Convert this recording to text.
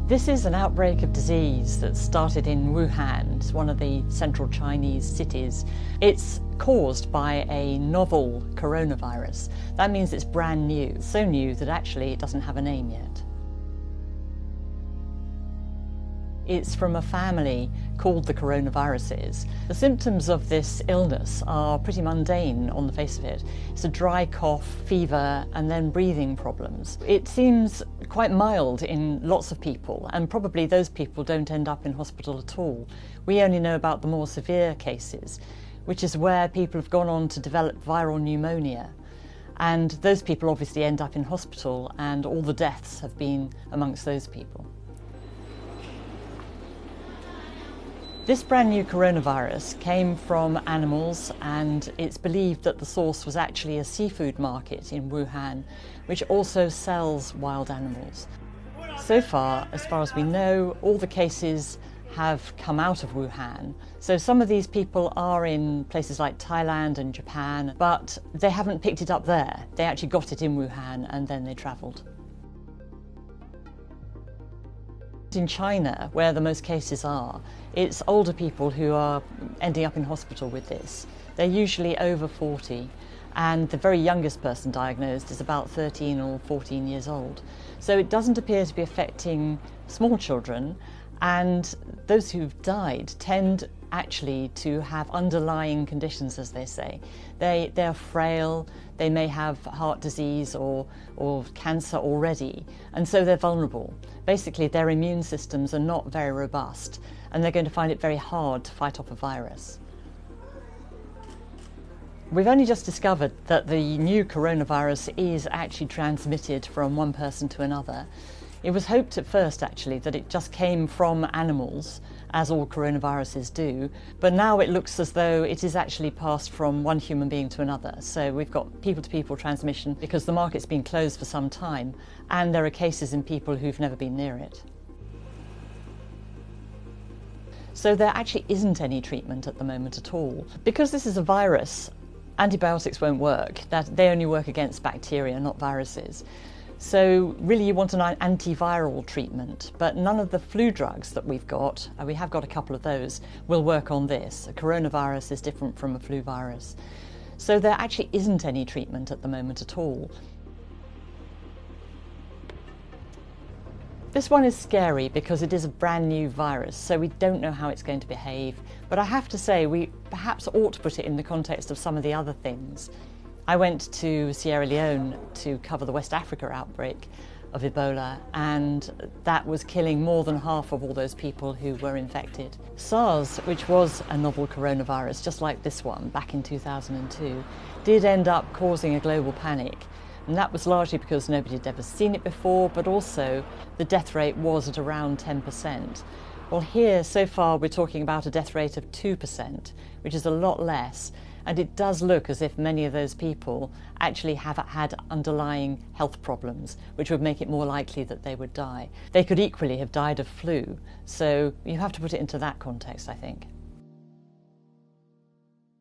This is an outbreak of disease that started in Wuhan. It's one of the central Chinese cities. It's caused by a novel coronavirus. That means it's brand new, so new that actually it doesn't have a name yet. It's from a family called the coronaviruses. The symptoms of this illness are pretty mundane on the face of it. It's a dry cough, fever, and then breathing problems. It seems quite mild in lots of people, and probably those people don't end up in hospital at all. We only know about the more severe cases, which is where people have gone on to develop viral pneumonia. And those people obviously end up in hospital, and all the deaths have been amongst those people. This brand new coronavirus came from animals, and it's believed that the source was actually a seafood market in Wuhan, which also sells wild animals. So far as we know, all the cases have come out of Wuhan. So some of these people are in places like Thailand and Japan, but they haven't picked it up there. They actually got it in Wuhan and then they travelled. In China, where the most cases are, it's older people who are ending up in hospital with this. They're usually over 40, and the very youngest person diagnosed is about 13 or 14 years old. So it doesn't appear to be affecting small children, and those who've died tend actually to have underlying conditions, as they say. They're frail, they may have heart disease or cancer already, and so they're vulnerable. Basically, their immune systems are not very robust, and they're going to find it very hard to fight off a virus. We've only just discovered that the new coronavirus is actually transmitted from one person to another. It was hoped at first, actually, that it just came from animals, as all coronaviruses do, but now it looks as though it is actually passed from one human being to another. So we've got people-to-people transmission because the market's been closed for some time, and there are cases in people who've never been near it. So there actually isn't any treatment at the moment at all. Because this is a virus, antibiotics won't work. They only work against bacteria, not viruses. So really you want an antiviral treatment, but none of the flu drugs that we've got, we have got a couple of those, will work on this. A coronavirus is different from a flu virus. So there actually isn't any treatment at the moment at all. This one is scary because it is a brand new virus, so we don't know how it's going to behave. But I have to say, we perhaps ought to put it in the context of some of the other things. I went to Sierra Leone to cover the West Africa outbreak of Ebola, and that was killing more than half of all those people who were infected. SARS, which was a novel coronavirus, just like this one, back in 2002, did end up causing a global panic. And that was largely because nobody had ever seen it before, but also the death rate was at around 10%. Well, here, so far, we're talking about a death rate of 2%, which is a lot less. And it does look as if many of those people actually have had underlying health problems, which would make it more likely that they would die. They could equally have died of flu, so you have to put it into that context, I think.